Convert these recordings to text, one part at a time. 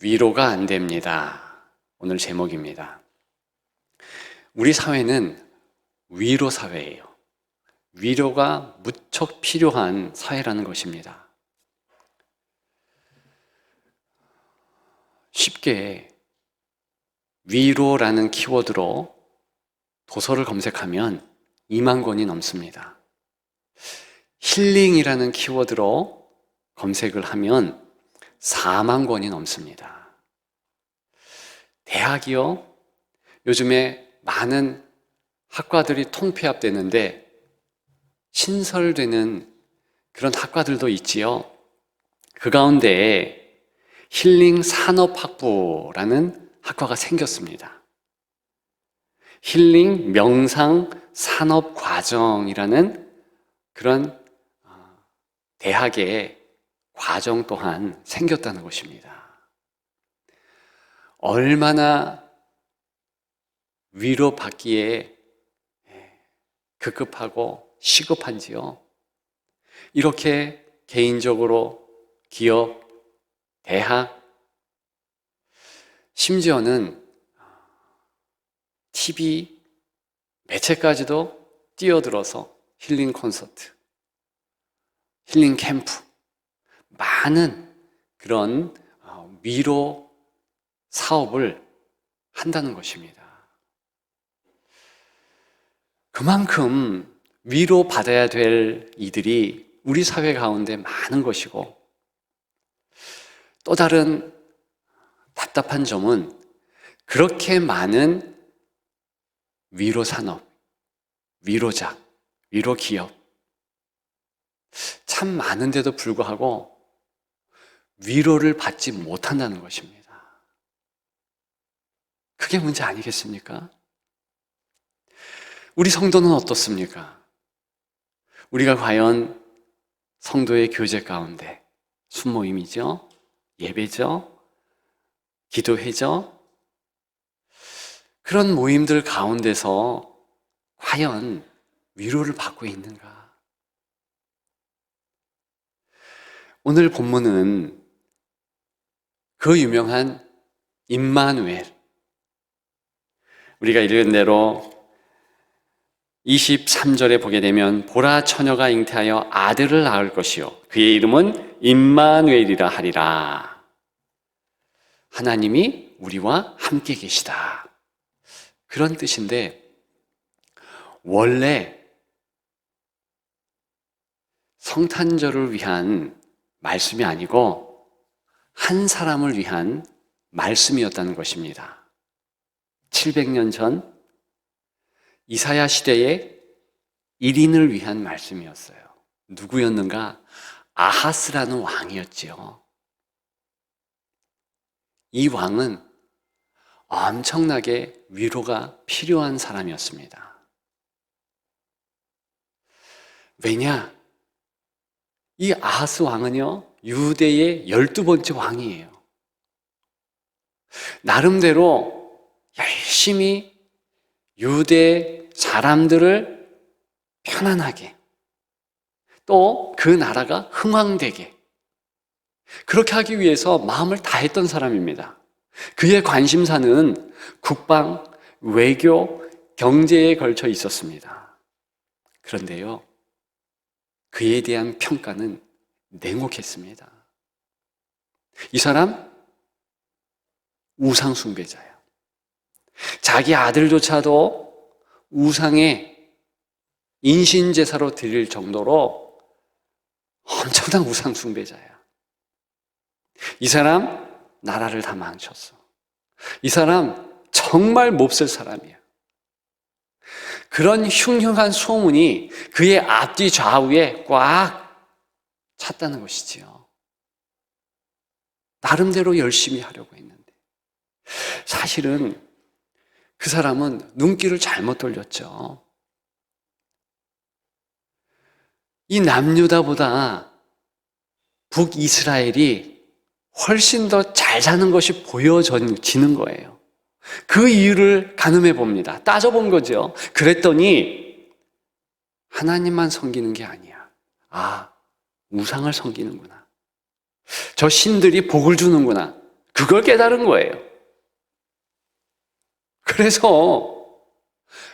위로가 안 됩니다. 오늘 제목입니다. 우리 사회는 위로 사회예요. 위로가 무척 필요한 사회라는 것입니다. 쉽게 위로라는 키워드로 도서를 검색하면 2만 권이 넘습니다. 힐링이라는 키워드로 검색을 하면 4만 권이 넘습니다. 대학이요, 요즘에 많은 학과들이 통폐합되는데 신설되는 그런 학과들도 있지요. 그 가운데 힐링 산업학부라는 학과가 생겼습니다. 힐링 명상 산업과정이라는 그런 대학의 과정 또한 생겼다는 것입니다. 얼마나 위로받기에 급급하고 시급한지요. 이렇게 개인적으로 기업, 대학, 심지어는 TV, 매체까지도 뛰어들어서 힐링 콘서트, 힐링 캠프, 많은 그런 위로 사업을 한다는 것입니다. 그만큼 위로받아야 될 이들이 우리 사회 가운데 많은 것이고, 또 다른 답답한 점은 그렇게 많은 위로 산업, 위로자, 위로 기업 참 많은데도 불구하고 위로를 받지 못한다는 것입니다. 그게 문제 아니겠습니까? 우리 성도는 어떻습니까? 우리가 과연 성도의 교제 가운데 순모임이죠, 예배죠, 기도회죠, 그런 모임들 가운데서 과연 위로를 받고 있는가? 오늘 본문은 그 유명한 임마누엘, 우리가 읽은 대로 23절에 보게 되면 보라 처녀가 잉태하여 아들을 낳을 것이요 그의 이름은 임마누엘이라 하리라. 하나님이 우리와 함께 계시다, 그런 뜻인데, 원래 성탄절을 위한 말씀이 아니고 한 사람을 위한 말씀이었다는 것입니다. 700년 전 이사야 시대의 1인을 위한 말씀이었어요. 누구였는가? 아하스라는 왕이었지요. 이 왕은 엄청나게 위로가 필요한 사람이었습니다. 왜냐? 이 아하스 왕은요, 유대의 12번째 왕이에요. 나름대로 열심히 유대 사람들을 편안하게, 또 그 나라가 흥왕되게, 그렇게 하기 위해서 마음을 다했던 사람입니다. 그의 관심사는 국방, 외교, 경제에 걸쳐 있었습니다. 그런데요, 그에 대한 평가는 냉혹했습니다. 이 사람 우상 숭배자예요. 자기 아들조차도 우상의 인신제사로 드릴 정도로 엄청난 우상 숭배자예요. 이 사람 나라를 다 망쳤어. 이 사람 정말 몹쓸 사람이야. 그런 흉흉한 소문이 그의 앞뒤 좌우에 꽉 찼다는 것이지요. 나름대로 열심히 하려고 했는데 사실은 그 사람은 눈길을 잘못 돌렸죠. 이 남유다보다 북이스라엘이 훨씬 더 잘 사는 것이 보여지는 거예요. 그 이유를 가늠해 봅니다. 따져본 거죠. 그랬더니 하나님만 섬기는 게 아니야. 우상을 섬기는구나. 저 신들이 복을 주는구나. 그걸 깨달은 거예요. 그래서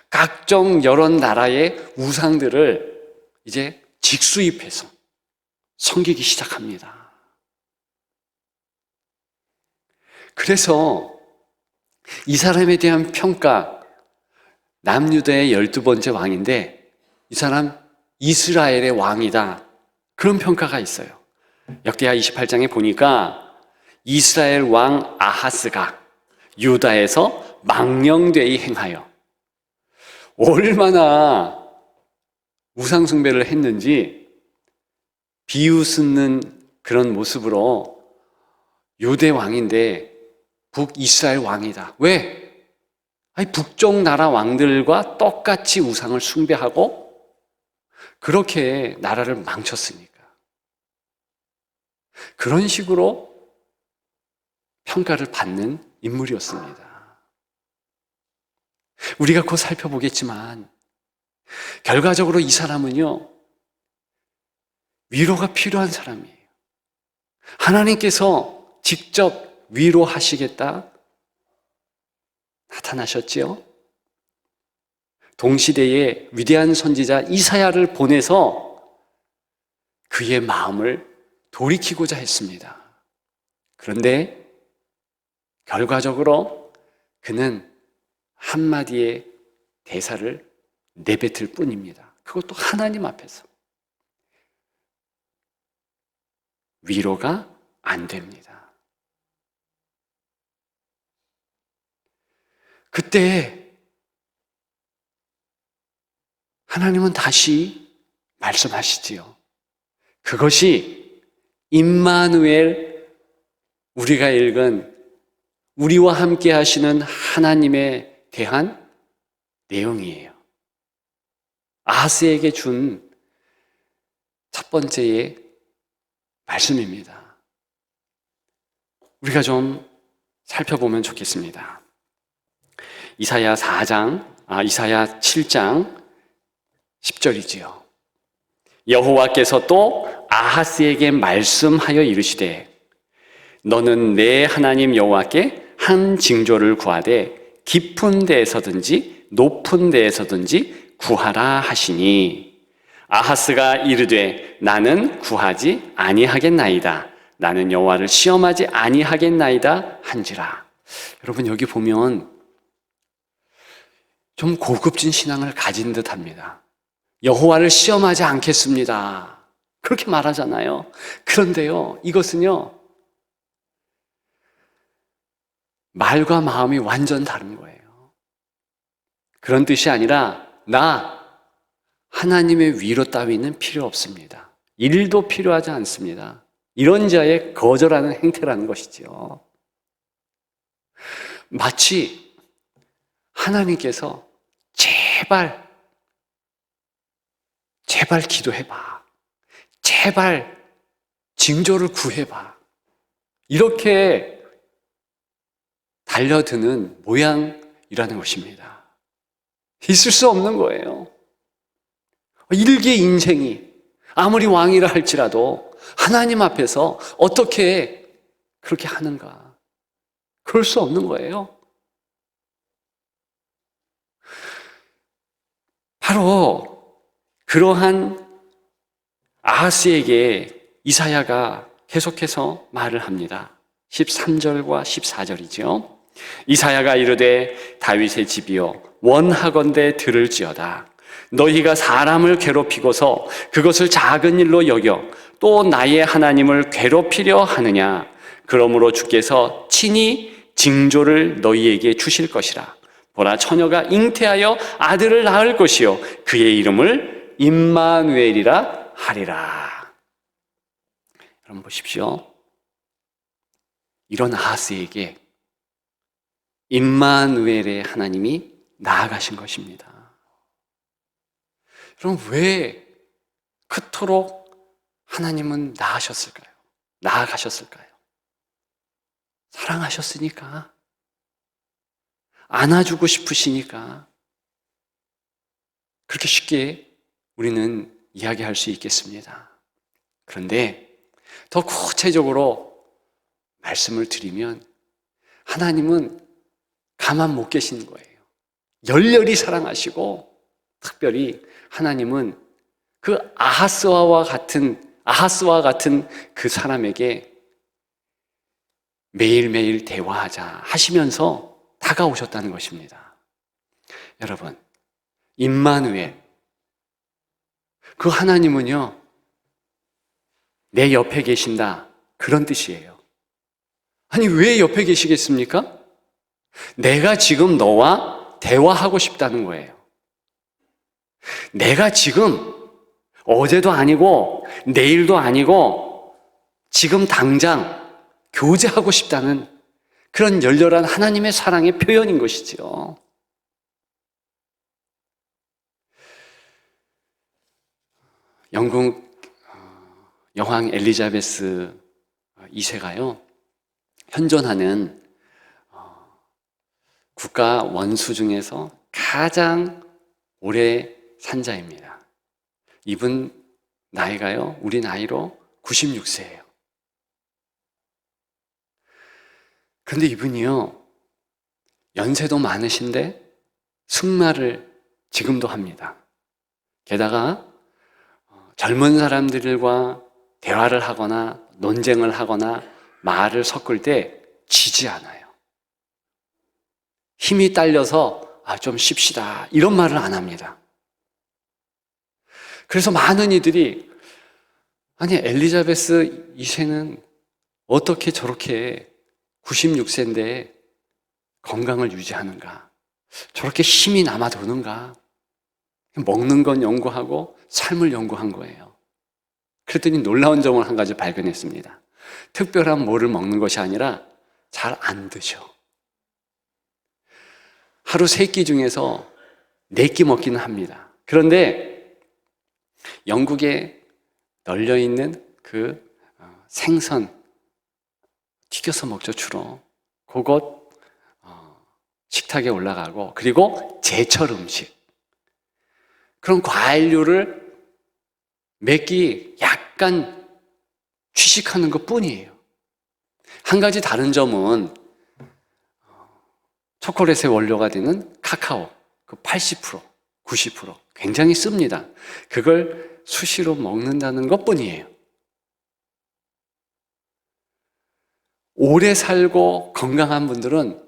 각종 여러 나라의 우상들을 이제 직수입해서 섬기기 시작합니다. 그래서 이 사람에 대한 평가, 남유다의 12번째 왕인데 이 사람 이스라엘의 왕이다, 그런 평가가 있어요. 역대하 28장에 보니까 이스라엘 왕 아하스가 유다에서 망령되이 행하여, 얼마나 우상숭배를 했는지 비웃는 그런 모습으로 유대 왕인데 북이스라엘 왕이다. 왜? 아니, 북쪽 나라 왕들과 똑같이 우상을 숭배하고 그렇게 나라를 망쳤으니까. 그런 식으로 평가를 받는 인물이었습니다. 우리가 곧 살펴보겠지만 결과적으로 이 사람은요, 위로가 필요한 사람이에요. 하나님께서 직접 위로하시겠다 나타나셨지요. 동시대의 위대한 선지자 이사야를 보내서 그의 마음을 돌이키고자 했습니다. 그런데 결과적으로 그는 한마디의 대사를 내뱉을 뿐입니다. 그것도 하나님 앞에서. 위로가 안 됩니다. 그때 하나님은 다시 말씀하시지요. 그것이 임마누엘, 우리가 읽은 우리와 함께 하시는 하나님에 대한 내용이에요. 아하스에게 준 첫 번째의 말씀입니다. 우리가 좀 살펴보면 좋겠습니다. 이사야 7장 10절이지요. 여호와께서 또 아하스에게 말씀하여 이르시되 너는 내 하나님 여호와께 한 징조를 구하되 깊은 데에서든지 높은 데에서든지 구하라 하시니 아하스가 이르되 나는 구하지 아니하겠나이다. 나는 여호와를 시험하지 아니하겠나이다 한지라. 여러분, 여기 보면 좀 고급진 신앙을 가진 듯합니다. 여호와를 시험하지 않겠습니다, 그렇게 말하잖아요. 그런데요, 이것은요, 말과 마음이 완전 다른 거예요. 그런 뜻이 아니라 나 하나님의 위로 따위는 필요 없습니다. 일도 필요하지 않습니다. 이런 자의 거절하는 행태라는 것이지요. 마치 하나님께서 제발 기도해봐, 제발 징조를 구해봐, 이렇게 달려드는 모양이라는 것입니다. 있을 수 없는 거예요. 일개의 인생이 아무리 왕이라 할지라도 하나님 앞에서 어떻게 그렇게 하는가? 그럴 수 없는 거예요. 바로 그러한 아하스에게 이사야가 계속해서 말을 합니다. 13절과 14절이죠. 이사야가 이르되 다윗의 집이여 원하건대 들을지어다. 너희가 사람을 괴롭히고서 그것을 작은 일로 여겨 또 나의 하나님을 괴롭히려 하느냐. 그러므로 주께서 친히 징조를 너희에게 주실 것이라. 보라, 처녀가 잉태하여 아들을 낳을 것이요 그의 이름을 임마누엘이라 하리라. 여러분 보십시오. 이런 아하스에게 임마누엘의 하나님이 나아가신 것입니다. 그럼 왜 그토록 하나님은 나아가셨을까요? 사랑하셨으니까, 안아주고 싶으시니까 그렇게 쉽게 우리는 이야기할 수 있겠습니다. 그런데 더 구체적으로 말씀을 드리면 하나님은 가만 못 계시는 거예요. 열렬히 사랑하시고 특별히 하나님은 그 아하스와 같은 그 사람에게 매일매일 대화하자 하시면서 다가오셨다는 것입니다. 여러분, 임마누엘, 그 하나님은요, 내 옆에 계신다, 그런 뜻이에요. 아니, 왜 옆에 계시겠습니까? 내가 지금 너와 대화하고 싶다는 거예요. 내가 지금 어제도 아니고 내일도 아니고 지금 당장 교제하고 싶다는 그런 열렬한 하나님의 사랑의 표현인 것이지요. 영국 여왕 엘리자베스 2세가요, 현존하는 국가 원수 중에서 가장 오래 산 자입니다. 이분 나이가요, 우리 나이로 96세예요. 그런데 이분이요, 연세도 많으신데 승마를 지금도 합니다. 게다가 젊은 사람들과 대화를 하거나 논쟁을 하거나 말을 섞을 때 지지 않아요. 힘이 딸려서 좀 쉽시다 이런 말을 안 합니다. 그래서 많은 이들이 아니 엘리자베스 2세는 어떻게 저렇게 96세인데 건강을 유지하는가, 저렇게 힘이 남아도는가, 먹는 건 연구하고 삶을 연구한 거예요. 그랬더니 놀라운 점을 한 가지 발견했습니다. 특별한 뭐를 먹는 것이 아니라 잘 안 드셔. 하루 3끼 중에서 4끼 먹기는 합니다. 그런데 영국에 널려있는 그 생선 튀겨서 먹죠, 주로. 그것 식탁에 올라가고, 그리고 제철 음식, 그런 과일류를 몇 끼 약간 취식하는 것 뿐이에요. 한 가지 다른 점은 초콜릿의 원료가 되는 카카오, 그 80%, 90% 굉장히 씁니다. 그걸 수시로 먹는다는 것 뿐이에요. 오래 살고 건강한 분들은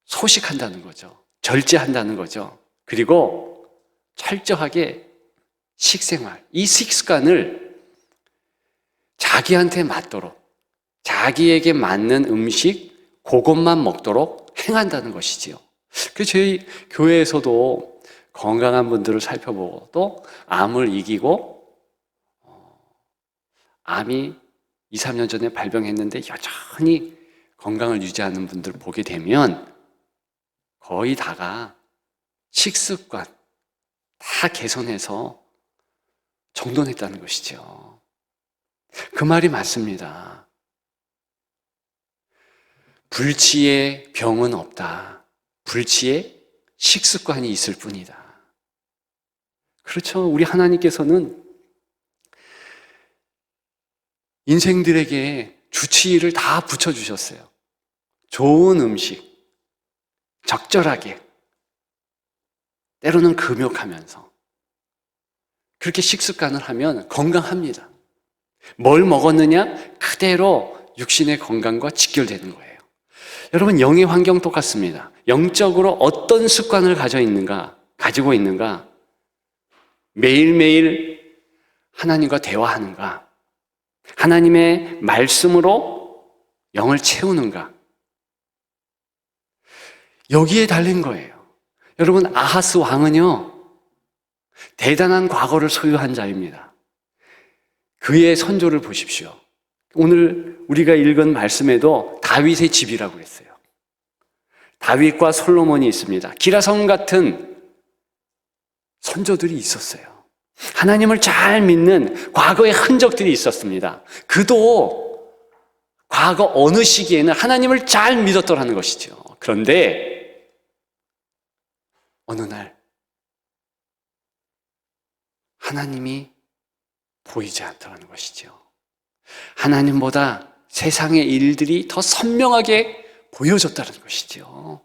소식한다는 거죠. 절제한다는 거죠. 그리고 철저하게 식생활, 이 식습관을 자기한테 맞도록, 자기에게 맞는 음식 그것만 먹도록 행한다는 것이지요. 그래서 저희 교회에서도 건강한 분들을 살펴보고 또 암을 이기고 암이 2, 3년 전에 발병했는데 여전히 건강을 유지하는 분들 보게 되면 거의 다가 식습관 다 개선해서 정돈했다는 것이죠. 그 말이 맞습니다. 불치의 병은 없다. 불치의 식습관이 있을 뿐이다. 그렇죠. 우리 하나님께서는 인생들에게 주치의를 다 붙여주셨어요. 좋은 음식, 적절하게, 때로는 금욕하면서 그렇게 식습관을 하면 건강합니다. 뭘 먹었느냐? 그대로 육신의 건강과 직결되는 거예요. 여러분, 영의 환경 똑같습니다. 영적으로 어떤 습관을 가지고 있는가? 매일매일 하나님과 대화하는가? 하나님의 말씀으로 영을 채우는가? 여기에 달린 거예요. 여러분, 아하스 왕은요, 대단한 과거를 소유한 자입니다. 그의 선조를 보십시오. 오늘 우리가 읽은 말씀에도 다윗의 집이라고 했어요. 다윗과 솔로몬이 있습니다. 기라성 같은 선조들이 있었어요. 하나님을 잘 믿는 과거의 흔적들이 있었습니다. 그도 과거 어느 시기에는 하나님을 잘 믿었더라는 것이죠. 그런데 어느 날 하나님이 보이지 않더라는 것이죠. 하나님보다 세상의 일들이 더 선명하게 보여줬다는 것이죠.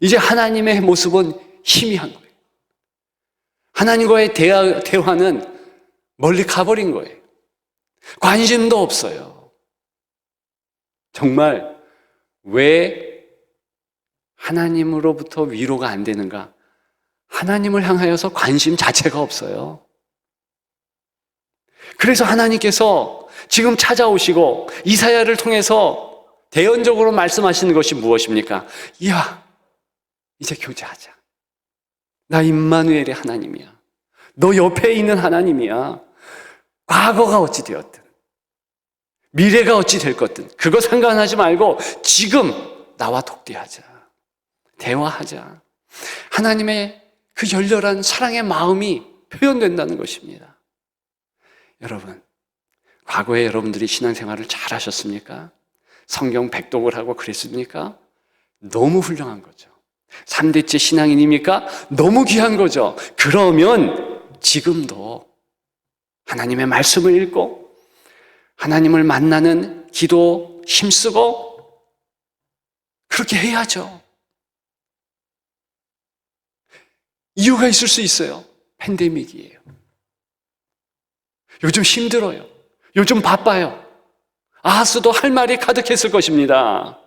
이제 하나님의 모습은 희미한 거예요. 하나님과의 대화는 멀리 가버린 거예요. 관심도 없어요. 정말 왜 하나님으로부터 위로가 안 되는가? 하나님을 향하여서 관심 자체가 없어요. 그래서 하나님께서 지금 찾아오시고 이사야를 통해서 대언적으로 말씀하시는 것이 무엇입니까? 이야, 이제 교제하자. 나 임마누엘의 하나님이야. 너 옆에 있는 하나님이야. 과거가 어찌 되었든 미래가 어찌 될 것든 그거 상관하지 말고 지금 나와 독대하자. 대화하자. 하나님의 그 열렬한 사랑의 마음이 표현된다는 것입니다. 여러분, 과거에 여러분들이 신앙생활을 잘 하셨습니까? 성경 백독을 하고 그랬습니까? 너무 훌륭한 거죠. 3대째 신앙인입니까? 너무 귀한 거죠. 그러면 지금도 하나님의 말씀을 읽고 하나님을 만나는 기도 힘쓰고 그렇게 해야죠. 이유가 있을 수 있어요. 팬데믹이에요. 요즘 힘들어요. 요즘 바빠요. 아하스도 할 말이 가득했을 것입니다.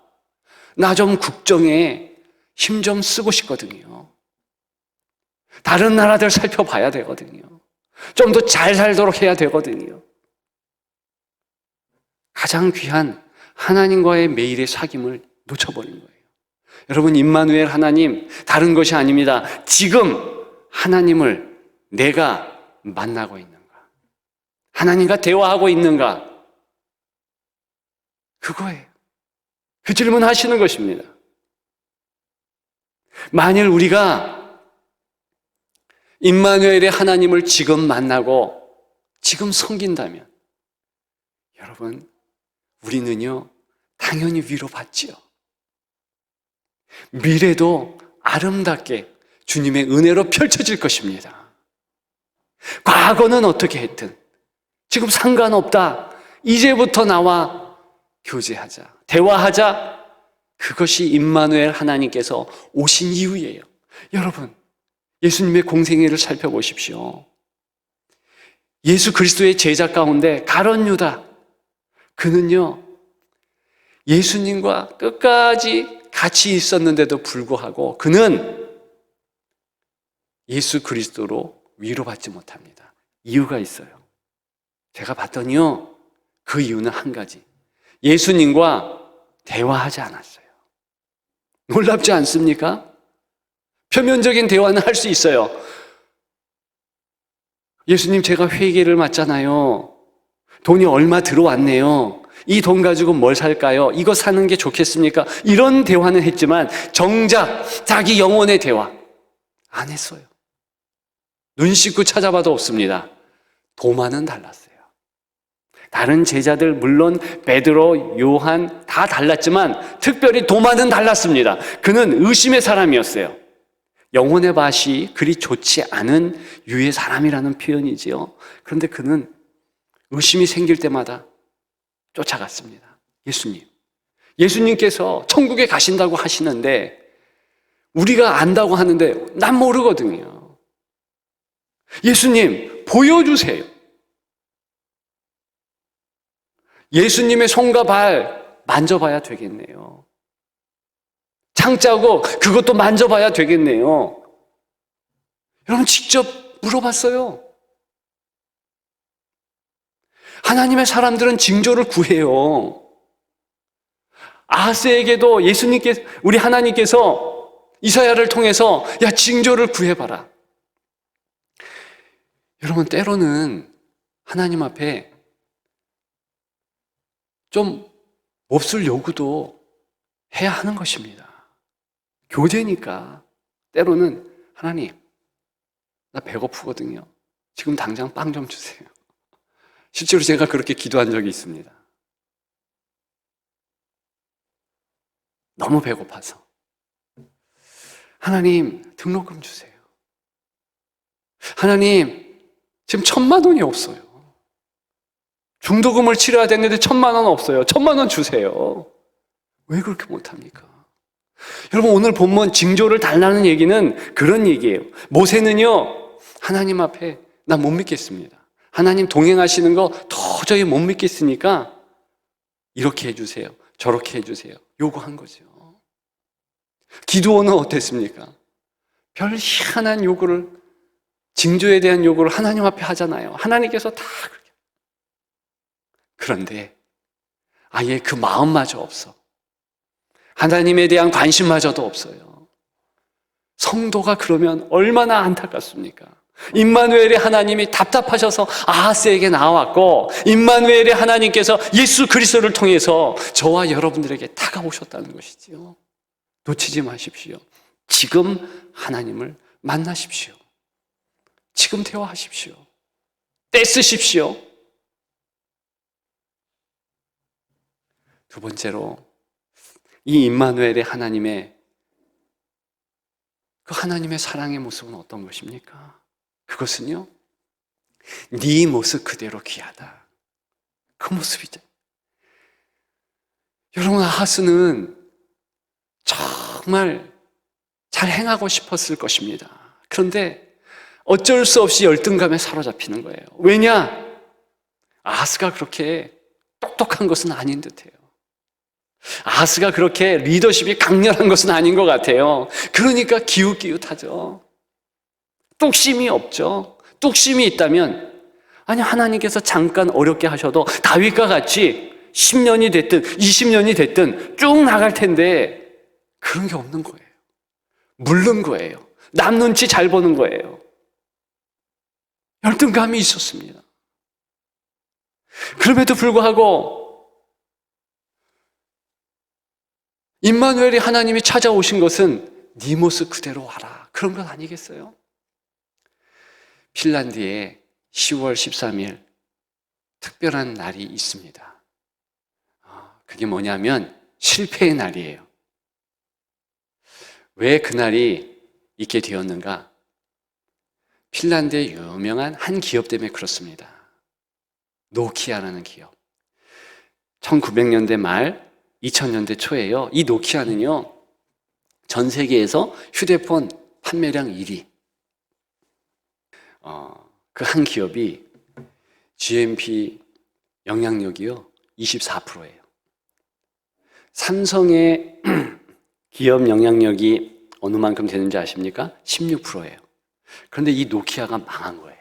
나 좀 국정에 힘 좀 쓰고 싶거든요. 다른 나라들 살펴봐야 되거든요. 좀 더 잘 살도록 해야 되거든요. 가장 귀한 하나님과의 매일의 사귐을 놓쳐버린 거예요. 여러분, 임마누엘 하나님 다른 것이 아닙니다. 지금 하나님을 내가 만나고 있는가? 하나님과 대화하고 있는가? 그거예요. 그 질문 하시는 것입니다. 만일 우리가 임마누엘의 하나님을 지금 만나고 지금 섬긴다면 여러분, 우리는요 당연히 위로받지요. 미래도 아름답게 주님의 은혜로 펼쳐질 것입니다. 과거는 어떻게 했든 지금 상관없다. 이제부터 나와 교제하자, 대화하자. 그것이 임마누엘 하나님께서 오신 이유예요. 여러분, 예수님의 공생애를 살펴보십시오. 예수 그리스도의 제자 가운데 가룟 유다, 그는요 예수님과 끝까지 같이 있었는데도 불구하고 그는 예수 그리스도로 위로받지 못합니다. 이유가 있어요. 제가 봤더니요 그 이유는 한 가지. 예수님과 대화하지 않았어요. 놀랍지 않습니까? 표면적인 대화는 할 수 있어요. 예수님, 제가 회계를 맡잖아요. 돈이 얼마 들어왔네요. 이 돈 가지고 뭘 살까요? 이거 사는 게 좋겠습니까? 이런 대화는 했지만 정작 자기 영혼의 대화 안 했어요. 눈 씻고 찾아봐도 없습니다. 도마는 달랐어요. 다른 제자들 물론 베드로, 요한 다 달랐지만 특별히 도마는 달랐습니다. 그는 의심의 사람이었어요. 영혼의 맛이 그리 좋지 않은 유의 사람이라는 표현이지요. 그런데 그는 의심이 생길 때마다 쫓아갔습니다. 예수님께서 천국에 가신다고 하시는데 우리가 안다고 하는데 난 모르거든요. 예수님, 보여주세요. 예수님의 손과 발 만져봐야 되겠네요. 창자고 그것도 만져봐야 되겠네요. 여러분, 직접 물어봤어요. 하나님의 사람들은 징조를 구해요. 아하스에게도 우리 하나님께서 이사야를 통해서 야, 징조를 구해봐라. 여러분, 때로는 하나님 앞에 좀 몹쓸 요구도 해야 하는 것입니다. 교제니까 때로는 하나님, 나 배고프거든요. 지금 당장 빵 좀 주세요. 실제로 제가 그렇게 기도한 적이 있습니다. 너무 배고파서. 하나님, 등록금 주세요. 하나님, 지금 1,000만 원이 없어요. 중도금을 치러야 되는데 1,000만 원 없어요. 1,000만 원 주세요. 왜 그렇게 못합니까? 여러분, 오늘 본문 징조를 달라는 얘기는 그런 얘기예요. 모세는요, 하나님 앞에 나 못 믿겠습니다. 하나님 동행하시는 거 도저히 못 믿겠으니까 이렇게 해주세요, 저렇게 해주세요 요구한 거죠. 기드온은 어땠습니까? 별 희한한 요구를, 징조에 대한 요구를 하나님 앞에 하잖아요. 하나님께서 다 그렇게. 그런데 아예 그 마음마저 없어. 하나님에 대한 관심마저도 없어요. 성도가 그러면 얼마나 안타깝습니까? 임마누엘의 하나님이 답답하셔서 아하스에게 나왔고, 임마누엘의 하나님께서 예수 그리스도를 통해서 저와 여러분들에게 다가오셨다는 것이지요. 놓치지 마십시오. 지금 하나님을 만나십시오. 지금 대화하십시오. 떼쓰십시오. 두 번째로, 이 임마누엘의 하나님의 그 하나님의 사랑의 모습은 어떤 것입니까? 그것은요, 네 모습 그대로 귀하다. 그 모습이죠. 여러분, 아하스는 정말 잘 행하고 싶었을 것입니다. 그런데 어쩔 수 없이 열등감에 사로잡히는 거예요. 왜냐? 아하스가 그렇게 똑똑한 것은 아닌 듯해요. 아하스가 그렇게 리더십이 강렬한 것은 아닌 것 같아요. 그러니까 기웃기웃하죠. 뚝심이 없죠. 뚝심이 있다면, 아니, 하나님께서 잠깐 어렵게 하셔도 다윗과 같이 10년이 됐든 20년이 됐든 쭉 나갈 텐데 그런 게 없는 거예요. 물른 거예요. 남 눈치 잘 보는 거예요. 열등감이 있었습니다. 그럼에도 불구하고 임마누엘이 하나님이 찾아오신 것은 네 모습 그대로 와라, 그런 건 아니겠어요? 핀란드에 10월 13일 특별한 날이 있습니다. 그게 뭐냐면 실패의 날이에요. 왜 그날이 있게 되었는가? 핀란드의 유명한 한 기업 때문에 그렇습니다. 노키아라는 기업. 1900년대 말 2000년대 초에요. 이 노키아는요, 전 세계에서 휴대폰 판매량 1위. 그 한 기업이 GNP 영향력이요 24%예요. 삼성의 기업 영향력이 어느 만큼 되는지 아십니까? 16%예요. 그런데 이 노키아가 망한 거예요.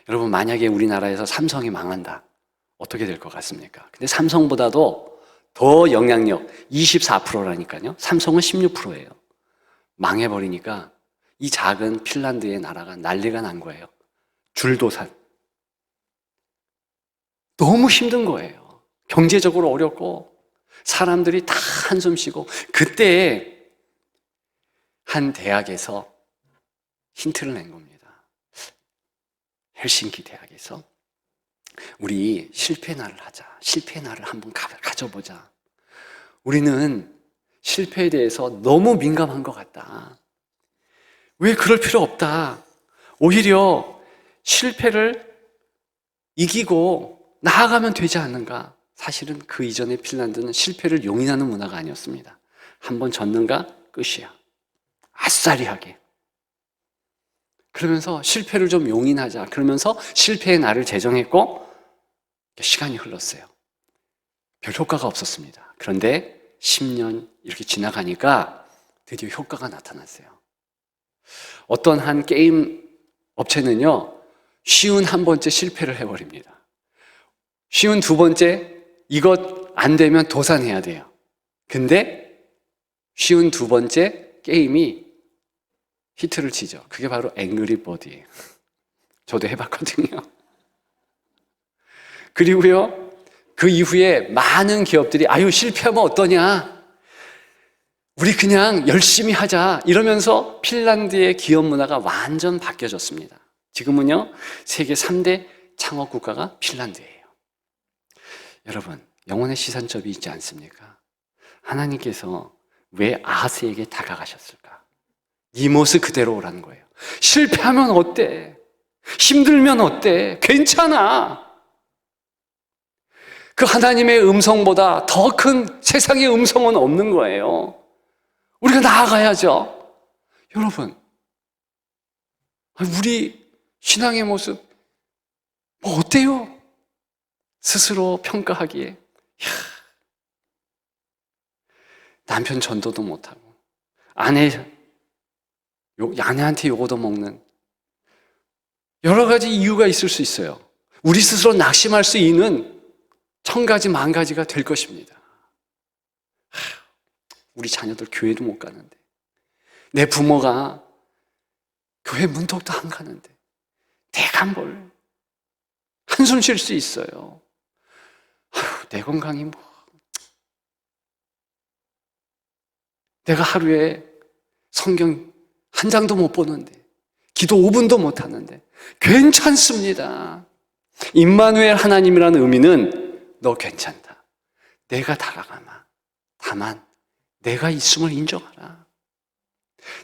여러분, 만약에 우리나라에서 삼성이 망한다, 어떻게 될 것 같습니까? 근데 삼성보다도 더 영향력 24%라니까요. 삼성은 16%예요. 망해버리니까 이 작은 핀란드의 나라가 난리가 난 거예요. 줄도산. 너무 힘든 거예요. 경제적으로 어렵고 사람들이 다 한숨 쉬고. 그때 한 대학에서 힌트를 낸 겁니다. 헬싱키 대학에서 우리 실패 날을 하자. 실패 날을 한번 가져보자. 우리는 실패에 대해서 너무 민감한 것 같다. 왜 그럴 필요 없다. 오히려 실패를 이기고 나아가면 되지 않는가. 사실은 그 이전에 핀란드는 실패를 용인하는 문화가 아니었습니다. 한번 졌는가 끝이야. 아싸리하게. 그러면서 실패를 좀 용인하자. 그러면서 실패의 날을 제정했고 시간이 흘렀어요. 별 효과가 없었습니다. 그런데 10년 이렇게 지나가니까 드디어 효과가 나타났어요. 어떤 한 게임 업체는요, 쉬운 한 번째 실패를 해버립니다. 쉬운 두 번째, 이것 안 되면 도산해야 돼요. 근데 쉬운 두 번째 게임이 히트를 치죠. 그게 바로 앵그리 버드예요. 저도 해봤거든요. 그리고요, 그 이후에 많은 기업들이 아유, 실패하면 어떠냐, 우리 그냥 열심히 하자, 이러면서 핀란드의 기업 문화가 완전 바뀌어졌습니다. 지금은요, 세계 3대 창업 국가가 핀란드예요. 여러분, 영혼의 시선점이 있지 않습니까? 하나님께서 왜 아하스에게 다가가셨을까? 이 모습 그대로 오라는 거예요. 실패하면 어때? 힘들면 어때? 괜찮아. 그 하나님의 음성보다 더 큰 세상의 음성은 없는 거예요. 우리가 나아가야죠. 여러분, 우리 신앙의 모습 뭐 어때요? 스스로 평가하기에 남편 전도도 못하고 아내한테 요거도 먹는 여러 가지 이유가 있을 수 있어요. 우리 스스로 낙심할 수 있는 1000가지 만가지가 될 것입니다. 우리 자녀들 교회도 못 가는데, 내 부모가 교회 문턱도 안 가는데 내가 뭘 한숨 쉴 수 있어요. 내 건강이 뭐, 내가 하루에 성경 한 장도 못 보는데, 기도 5분도 못 하는데 괜찮습니다. 임마누엘 하나님이라는 의미는 너 괜찮다. 내가 다가가마. 다만 내가 있음을 인정하라.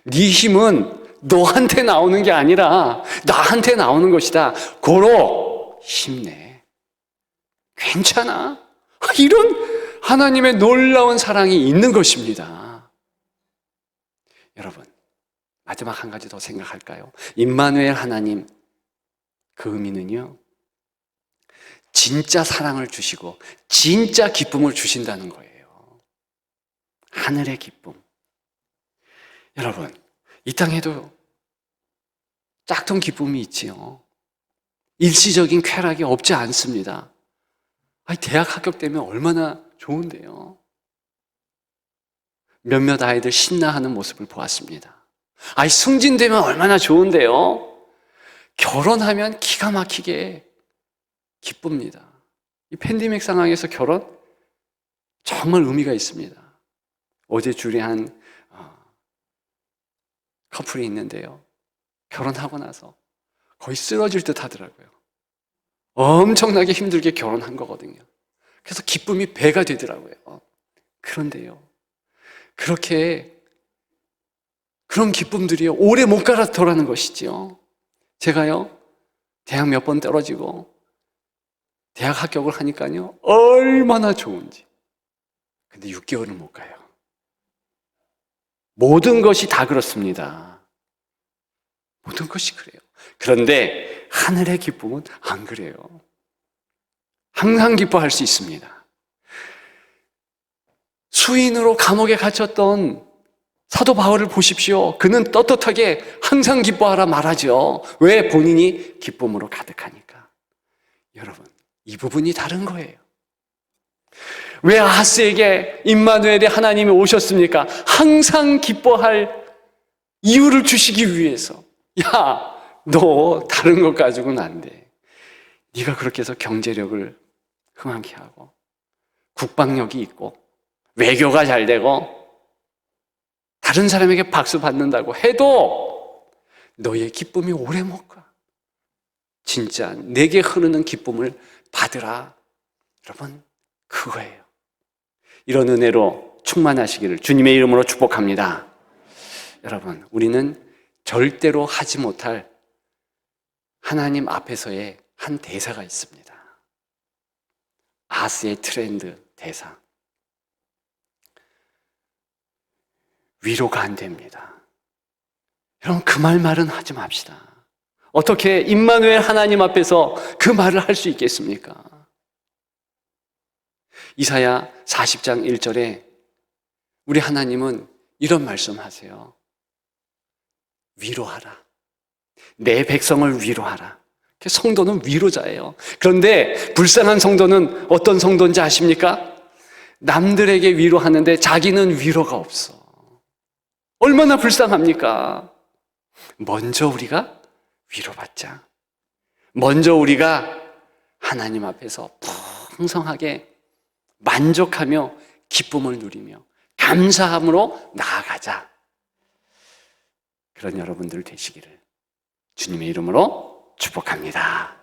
네 힘은 너한테 나오는 게 아니라 나한테 나오는 것이다. 고로 힘내. 괜찮아. 이런 하나님의 놀라운 사랑이 있는 것입니다. 여러분, 마지막 한 가지 더 생각할까요? 임마누엘 하나님, 그 의미는요, 진짜 사랑을 주시고 진짜 기쁨을 주신다는 거예요. 하늘의 기쁨. 여러분, 이 땅에도 짝퉁 기쁨이 있지요. 일시적인 쾌락이 없지 않습니다. 대학 합격되면 얼마나 좋은데요. 몇몇 아이들 신나하는 모습을 보았습니다. 승진되면 얼마나 좋은데요. 결혼하면 기가 막히게 기쁩니다. 이 팬데믹 상황에서 결혼 정말 의미가 있습니다. 어제 줄에 한 커플이 있는데요, 결혼하고 나서 거의 쓰러질 듯 하더라고요. 엄청나게 힘들게 결혼한 거거든요. 그래서 기쁨이 배가 되더라고요. 그런데요, 그런 기쁨들이 오래 못 가더라는 것이지요. 제가요, 대학 몇 번 떨어지고 대학 합격을 하니까요, 얼마나 좋은지. 근데 6개월을 못 가요. 모든 것이 다 그렇습니다. 모든 것이 그래요. 그런데 하늘의 기쁨은 안 그래요. 항상 기뻐할 수 있습니다. 수인으로 감옥에 갇혔던 사도 바울을 보십시오. 그는 떳떳하게 항상 기뻐하라 말하죠. 왜? 본인이 기쁨으로 가득하니까. 여러분, 이 부분이 다른 거예요. 왜 아하스에게 임마누엘의 하나님이 오셨습니까? 항상 기뻐할 이유를 주시기 위해서. 야, 너 다른 것 가지고는 안 돼. 네가 그렇게 해서 경제력을 흥하게 하고 국방력이 있고 외교가 잘 되고 다른 사람에게 박수 받는다고 해도 너의 기쁨이 오래 못 가. 진짜 내게 흐르는 기쁨을 받으라. 여러분, 그거예요. 이런 은혜로 충만하시기를 주님의 이름으로 축복합니다. 여러분, 우리는 절대로 하지 못할 하나님 앞에서의 한 대사가 있습니다. 아하스의 트렌드 대사. 위로가 안 됩니다. 여러분, 그 말은 하지 맙시다. 어떻게 임마누엘 하나님 앞에서 그 말을 할 수 있겠습니까? 이사야 40장 1절에 우리 하나님은 이런 말씀하세요. 위로하라. 내 백성을 위로하라. 성도는 위로자예요. 그런데 불쌍한 성도는 어떤 성도인지 아십니까? 남들에게 위로하는데 자기는 위로가 없어. 얼마나 불쌍합니까? 먼저 우리가 위로받자. 먼저 우리가 하나님 앞에서 풍성하게 만족하며 기쁨을 누리며 감사함으로 나아가자. 그런 여러분들 되시기를 주님의 이름으로 축복합니다.